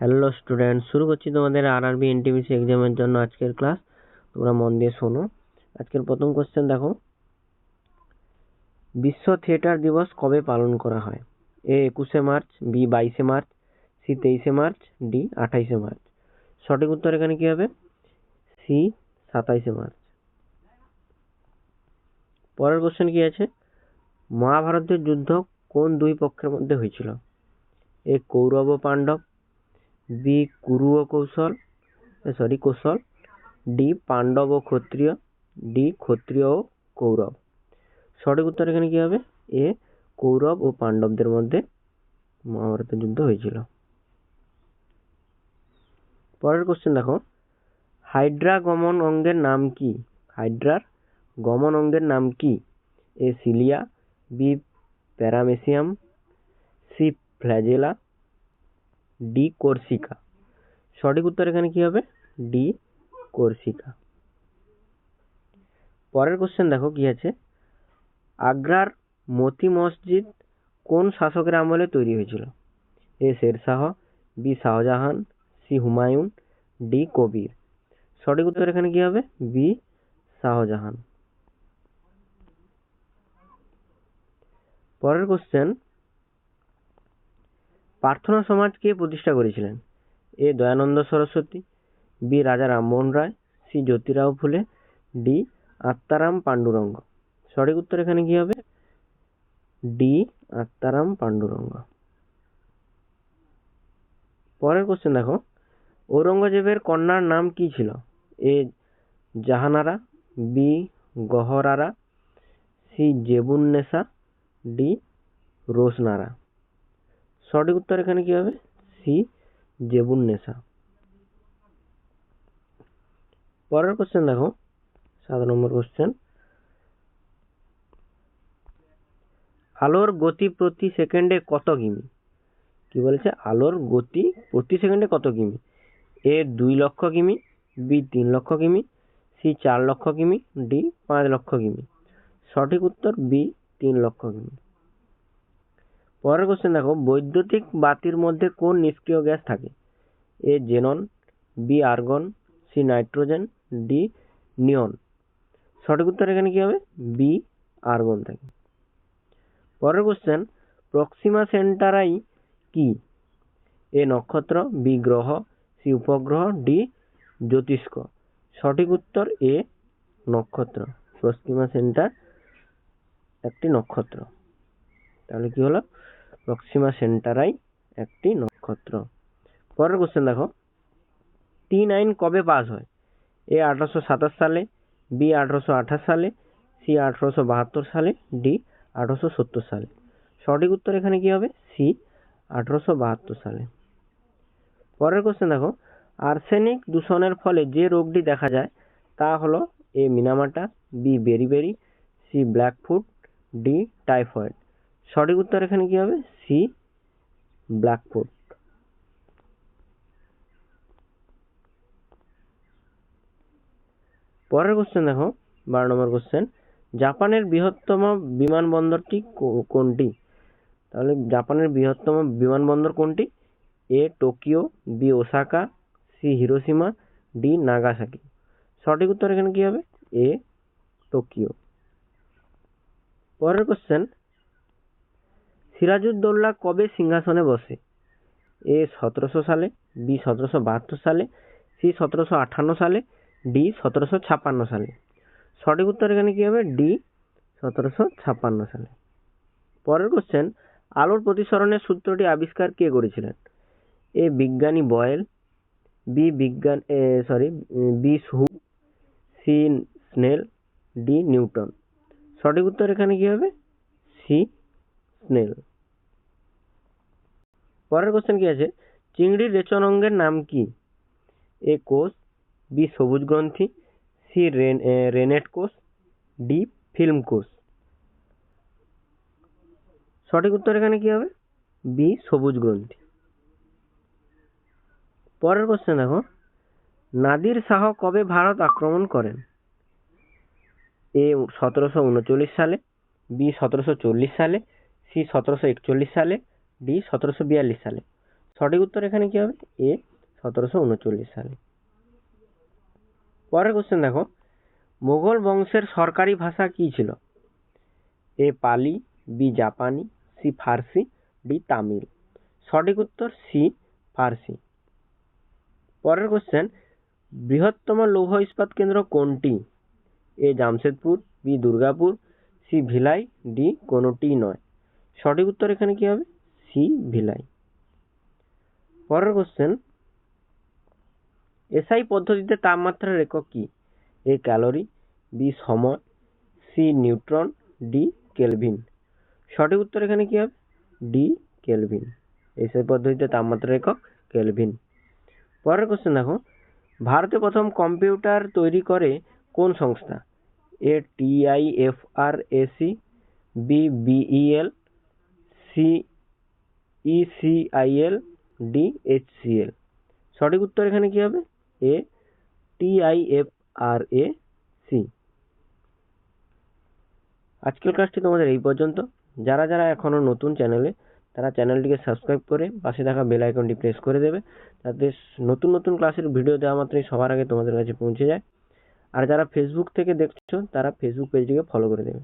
Hello student, শুরু করছি তোমাদের আরআরবি এনটিপিসি এক্সামের জন্য আজকের ক্লাস। তোমরা মন দিয়ে শোনো। আজকের প্রথম কোশ্চেন দেখো, বিশ্ব থিয়েটার দিবস কবে পালন করা হয়? এ 21শে মার্চ, বি 22শে মার্চ, সি 23শে মার্চ, ডি 28শে মার্চ। সঠিক উত্তর এখানে কি হবে? সি 27শে মার্চ। পরের কোশ্চেন কি আছে? মহাভারতের যুদ্ধ কোন দুই পক্ষের মধ্যে হয়েছিল? এ কৌরব ও পাণ্ডব, বি কুরু ও কৌশল, ডি পাণ্ডব ও ক্ষত্রিয়, ডি ক্ষত্রিয় ও কৌরব। সঠিক উত্তর এখানে কি হবে? এ কৌরব ও পাণ্ডবদের মধ্যে মহাভারতের যুদ্ধ হয়েছিল। পরের কোশ্চেন দেখো, হাইড্রা গমন অঙ্গের নাম কি? হাইড্রার গমন অঙ্গের নাম কি? A cilia, B paramecium, C flagella, D Corsica. সঠিক উত্তর এখানে কি হবে? D Corsica. পরের কোশ্চেন দেখো কি আছে, আগ্রার মতি মসজিদ কোন শাসকের আমলে তৈরি হয়েছিল? A Sher Shah, B Shah Jahan, C Humayun, D Kabir. সঠিক উত্তর এখানে কি হবে? বি শাহজাহান। পরের কোশ্চেন, প্রার্থনা সমাজ কে প্রতিষ্ঠা করেছিলেন? এ দয়ানন্দ সরস্বতী, বি রাজা রামমোহন রায়, সি জ্যোতিরাও ফুলে, ডি আত্মারাম পাণ্ডুরঙ্গ। সঠিক উত্তর এখানে কি হবে? ডি আত্মারাম পাণ্ডুরঙ্গ। পরের কোশ্চেন দেখো, ঔরঙ্গজেবের কন্যার নাম কি ছিল? A Jahanara, B Gaharara, C Zebunnisa, D Roshanara. সঠিক উত্তর এখানে কি হবে? সি জেবুন্নেসা। পরের কোশ্চেন দেখো, 7 নম্বর কোশ্চেন, আলোর গতি প্রতি সেকেন্ডে কত কিমি? কি বলেছে? আলোর গতি প্রতি সেকেন্ডে কত কিমি? এ 2 লক্ষ কিমি, বি 3 লক্ষ কিমি, সি 4 লক্ষ কিমি, ডি 5 লক্ষ কিমি। সঠিক উত্তর বি 3 লক্ষ কিমি। পরের কোশ্চেন দেখো, বৈদ্যুতিক বাতির মধ্যে কোন নিষ্ক্রিয় গ্যাস থাকে? A xenon, B argon, C nitrogen, D neon. সঠিক উত্তর এখানে কি হবে? বি আর্গন থাকে। পরের কোশ্চেন, প্রক্সিমা সেন্টারাই কি? এ নক্ষত্র, বি গ্রহ, সি উপগ্রহ, ডি জ্যোতিষ্ক। সঠিক উত্তর এ নক্ষত্র। প্রক্সিমা সেন্টার একটি নক্ষত্র। তাহলে কি হলো? প্রক্সিমা সেন্টারাই একটি নক্ষত্র। পরের কোশ্চেন দেখো, 3 আইন কবে পাস হয়? এ 1827 সালে, বি 1828 সালে, সি 1872 সালে, ডি 1870 সালে। সঠিক উত্তর এখানে কি হবে? সি 1872 সালে। পরের কোশ্চেন দেখো, আর্সেনিক দূষণের ফলে যে রোগটি দেখা যায় তা হলো A Minamata, B beriberi, C blackfoot, D typhoid. সঠিক উত্তর এখানে কি হবে? C blackfoot. পরের কোশ্চেন দেখো, 12 নম্বর কোশ্চেন, জাপানের বৃহত্তম বিমানবন্দরটি কোনটি? তাহলে জাপানের বৃহত্তম বিমানবন্দর কোনটি? A Tokyo, B Osaka, C Hiroshima, D Nagasaki. সঠিক উত্তর এখানে কি হবে? A Tokyo. পরের কোশ্চেন, সিরাজউদ্দৌলা কবে সিংহাসনে বসে? এ 1700 সালে, বি 1772 সালে, সি 1758 সালে, ডি 1756 সালে। সঠিক উত্তর এখানে কি হবে? ডি 1756 সালে। পরের কোশ্চেন, আলোর প্রতিসরণের সূত্রটি আবিষ্কার কে করেছিলেন? এ বিজ্ঞানী Boyle, B Hooke, C Snell, D Newton. সঠিক উত্তর এখানে কি হবে? C snail. পরের কোশ্চেন কি আছে, চিংড়ির রেচন অঙ্গের নাম কি? এ কোষ, বি সবুজ গ্রন্থি, সি রেনেট কোষ, ডি ফিল্ম কোষ। সঠিক উত্তর এখানে কি হবে? বি সবুজ গ্রন্থি। পরের কোশ্চেন দেখো, নাদির শাহ কবে ভারত আক্রমণ করেন? এ 1739 সালে, বি 1740 সালে, সি 1741 সালে, ডি 1742 সালে। সঠিক উত্তর এখানে কি হবে? এ 1739 সালে। পরের কোশ্চেন দেখো, মুঘল বংশের সরকারি ভাষা কি ছিল? এ পালি, বি জাপানি, সি ফার্সি, ডি তামিল। সঠিক উত্তর সি ফার্সি। পরের কোশ্চেন, বৃহত্তম লৌহ ইস্পাত কেন্দ্র কোনটি? A Jamshedpur, B Durgapur, C Bhilai, D কোনোটি নয়। সঠিক উত্তর এখানে কি হবে? সি ভিলাই। পরের কোশ্চেন, এসআই পদ্ধতিতে তাপমাত্রার একক কি? এ ক্যালোরি, বি সময়, সি নিউট্রন, ডি কেলভিন। সঠিক উত্তর এখানে কি হবে? D kelvin. এসআই পদ্ধতিতে তাপমাত্রার একক কেলভিন। পরের কোশ্চেন দেখো, ভারতে প্রথম কম্পিউটার তৈরি করে কোন সংস্থা? A TIFRAC, B BEL, C ECIL, D HCL। সঠিক উত্তর এখানে কি হবে? এ TIFRAC। আজকের ক্লাসটি তোমাদের এই পর্যন্ত। যারা যারা এখনো নতুন চ্যানেলে, তারা চ্যানেলটিকে সাবস্ক্রাইব করে পাশে থাকা বেল আইকনটি প্রেস করে দেবে, যাতে নতুন নতুন ক্লাসের ভিডিও দেওয়া মাত্রই সবার আগে তোমাদের কাছে পৌঁছে যায়। আর যারা ফেসবুক থেকে দেখছো, তারা ফেসবুক পেজটিকে ফলো করে দেবে।